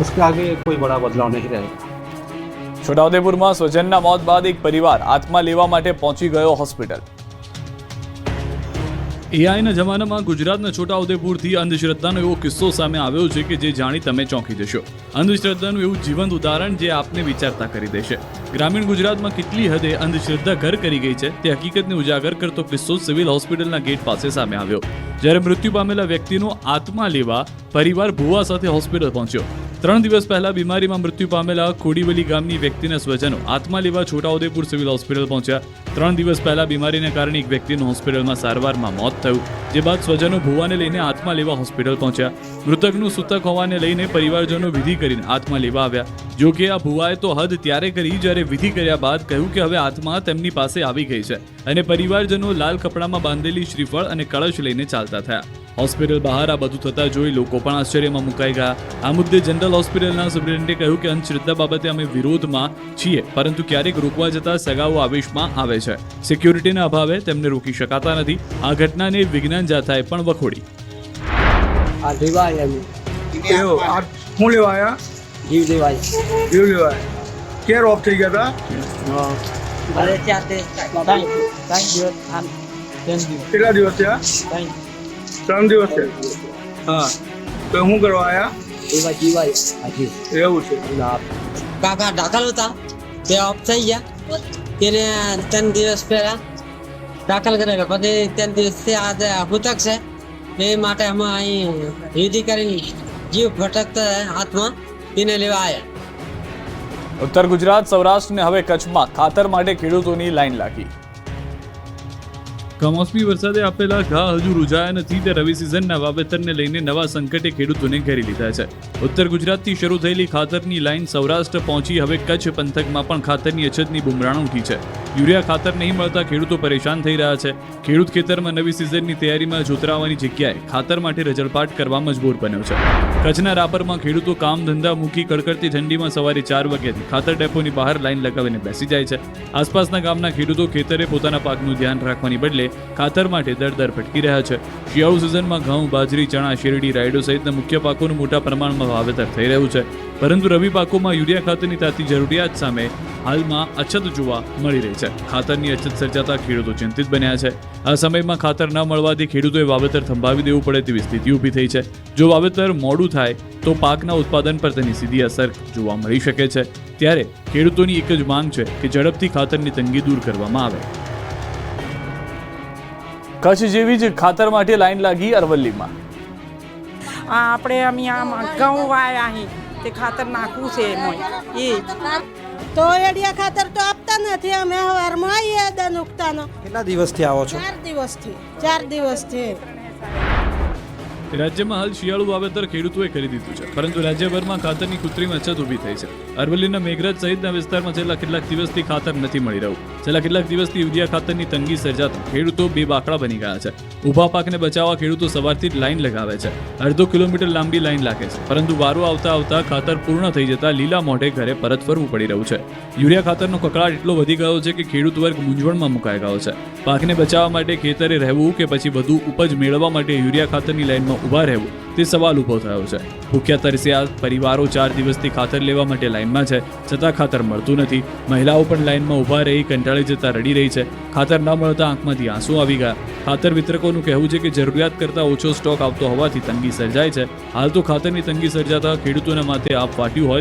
उसके आगे कोई बड़ा बदलाव नहीं रहेगा। છોટાઉદેપુરમાં સ્વજનના મોત બાદ એક પરિવાર આત્મા લેવા માટે પહોંચી ગયો હોસ્પિટલ. એઆઈના જમાનામાં ગુજરાતના છોટાઉદેપુરથી અંધશ્રદ્ધાનો એવો કિસ્સો સામે આવ્યો છે કે જે જાણી તમે ચોંકી જશો. અંધશ્રદ્ધાનું એવું જીવંત ઉદાહરણ જે આપને વિચારતા કરી દેશે. ગ્રામીણ ગુજરાતમાં કેટલી હદે અંધશ્રદ્ધા ઘર કરી ગઈ છે તે હકીકતને ઉજાગર કરતો કિસ્સો સિવિલ હોસ્પિટલના ગેટ પાસે સામે આવ્યો. જ્યારે મૃત્યુ પામેલા વ્યક્તિનો આત્મા લેવા પરિવાર ભુવા સાથે હોસ્પિટલ પહોંચ્યો. 3 દિવસ પહેલા બીમારીમાં મૃત્યુ પામેલા ખોડીવલી ગામની વ્યક્તિના સ્વજનો આત્મા લેવા છોટાઉદેપુર સિવિલ હોસ્પિટલ પહોંચ્યા. 3 દિવસ પહેલા બીમારીને કારણે એક વ્યક્તિનું હોસ્પિટલમાં સારવારમાં મોત થયું, જે બાદ સ્વજનો ભુવાને લઈને આત્મા લેવા હોસ્પિટલ પહોંચ્યા. મૃતકનું સૂતક હોવાને લઈને પરિવારજનો વિધિ કરીને આત્મા લેવા આવ્યા. જો કે આ ભુવાએ તો હદ ત્યારે કરી જ્યારે વિધિ કર્યા બાદ કહ્યું કે હવે આત્મા તેમની પાસે આવી ગઈ છે અને પરિવારજનો લાલ કપડામાં બાંધેલી શ્રીફળ અને કળશ લઈને ચાલતા થયા. હોસ્પિટલ બહાર આ બધું થતા જોઈ લોકો પણ આશ્ચર્યમાં મુકાઈ ગયા. આ મુદ્દે જનરલ હોસ્પિટલના સુપ્રિન્ટેન્ડન્ટે કહ્યું કે અંધશ્રદ્ધા બાબતે અમે વિરોધમાં છીએ, પરંતુ ક્યારેક રોકવા જતા સગાઓ આવેશમાં આવે છે. સિક્યુરિટીના અભાવે તેમને રોકી શકાતા નથી. આ ઘટનાને વિજ્ઞાન જાથાએ પણ વખોડી. આ દેવાય એમ હું લેવા આવ્યા જીવ દેવાય જીવ લેવા આવ્યા. ક્યારે ઓફ થઈ ગયા હતા? અરે ત્યાં તે ત્રણ દિવસ કેટલા દિવસ થયા? 3 દિવસ છે. હા, તો શું કરવા આવ્યા? એવા જીવાય હજી એવું છે. કાકા દાખલ હતા તે ઓફ થઈ ગયા. તેને 3 દિવસ પહેલા દાખલ કરેલા, પછી 3 દિવસથી આજે ભૂતક છે એ માટે અમે અહીં વિધિ કરીને જીવ ભટકતા હાથમાં તેને લેવા આવ્યા. ઉત્તર ગુજરાત, સૌરાષ્ટ્ર અને હવે કચ્છમાં ખાતર માટે ખેડૂતોની લાઈન લાગી. કમોસમી વરસાદે આપેલા ઘા હજુ રૂઝાયા નથી તે રવિ સિઝનના વાવેતરને લઈને નવા સંકટે ખેડૂતોને ઘેરી લીધા છે. ઉત્તર ગુજરાતથી શરૂ થયેલી ખાતરની લાઈન સૌરાષ્ટ્ર પહોંચી હવે કચ્છ પંથકમાં પણ ખાતરની અછતની બુમરાણ ઉઠી છે. યુરિયા ખાતર નહીં મળતા ખેડૂતો પરેશાન થઈ રહ્યા છે. ખેડૂત ખેતરમાં નવી સિઝનની તૈયારીમાં જોતરાવાની જગ્યાએ ખાતર માટે રજળપાટ કરવા મજબૂર બન્યો છે. કચ્છના રાપરમાં ખેડૂતો કામ ધંધા મૂકી કડકડતી ઠંડીમાં સવારે 4 વાગ્યાથી ખાતર ડેપોની બહાર લાઈન લગાવીને બેસી જાય છે. આસપાસના ગામના ખેડૂતો ખેતરે પોતાના પાકનું ધ્યાન રાખવાની બદલે ખાતર માટે દર ભટકી રહ્યા છે. શિયાળુ સિઝનમાં ઘઉં, બાજરી, ચણા, શેરડી, રાયડો સહિતના મુખ્ય પાકોનું મોટા પ્રમાણમાં વાવેતર થઈ રહ્યું છે, પરંતુ રવિ પાકોમાં યુરિયા ખાતરની તાતી જરૂરિયાત સામે હાલમાં અછત જોવા મળી રહી છે. ખાતરની અછત સર્જાતા ખેડૂતો ચિંતિત બન્યા છે. આ સમયમાં ખાતર ન મળવાથી ખેડૂતોએ વાવેતર થંભાવી દેવું પડે તેવી સ્થિતિ ઊભી થઈ છે. જો વાવેતર મોડું થાય તો પાકના ઉત્પાદન પર તેની સીધી અસર જોવા મળી શકે છે. ત્યારે ખેડૂતોની એક જ માંગ છે કે ઝડપથી ખાતરની તંગી દૂર કરવામાં આવે. કચ્છ જેવી જ ખાતર માટે લાઈન લાગી અરવલ્લીમાં. આપણે અમે આમ ઘઉં વાયા અહીં તે ખાતર નાખવું છે એમાં એ તો એડિયા ખાતર તો આપતા નથી. અમે સવારમાં આવીએ દન ઉગતાનો. કેટલા દિવસથી આવો છો? 4 દિવસથી. રાજ્યમાં હાલ શિયાળુ વાવેતર ખેડૂતોએ કરી દીધું છે, પરંતુ રાજ્યભરમાં ખાતરની કૃત્રિમ અછત ઊભી થઈ છે. અરવલ્લીના મેઘરજ સહિતના વિસ્તારમાં છેલ્લા કેટલાક દિવસથી ખાતર નથી મળી રહ્યું. છેલ્લા કેટલાક દિવસથી યુરિયા ખાતરની તંગી સર્જાતા ખેડૂતો બેબાકડા બની ગયા છે. ઊભા પાકને બચાવવા ખેડૂતો સવારથી જ લાઈન લગાવે છે. અડધો કિલોમીટર લાંબી લાઈન લાગે છે, પરંતુ વારો આવતા ખાતર પૂર્ણ થઈ જતા લીલા મોઢે ઘરે પરત ફરવું પડી રહ્યું છે. યુરિયા ખાતરનો કકળાટ એટલો વધી ગયો છે કે ખેડૂત વર્ગ મૂંઝવણમાં મુકાઈ ગયો છે. પાકને બચાવવા માટે ખેતરે રહેવું કે પછી વધુ ઉપજ મેળવવા માટે યુરિયા ખાતરની લાઈનમાં ઊભા રહેવું તે સવાલ ઊભો થયો છે. ભૂખ્યા તરસ્યા પરિવારો 4 દિવસથી ખાતર લેવા માટે લાઈનમાં છે, છતાં ખાતર મળતું નથી. મહિલાઓ પણ લાઈનમાં ઊભા રહી કંટાળી જતા રડી રહી છે. ખાતર ન મળતા આંખમાંથી આંસુ આવી ગયા. ખાતર વિતરકોનું કહેવું છે કે જરૂરિયાત કરતાં ઓછો સ્ટોક આવતો હોવાથી તંગી સર્જાય છે. હાલ તો ખાતરની તંગી સર્જાતા ખેડૂતોના માથે આપ વાટ્યું હોય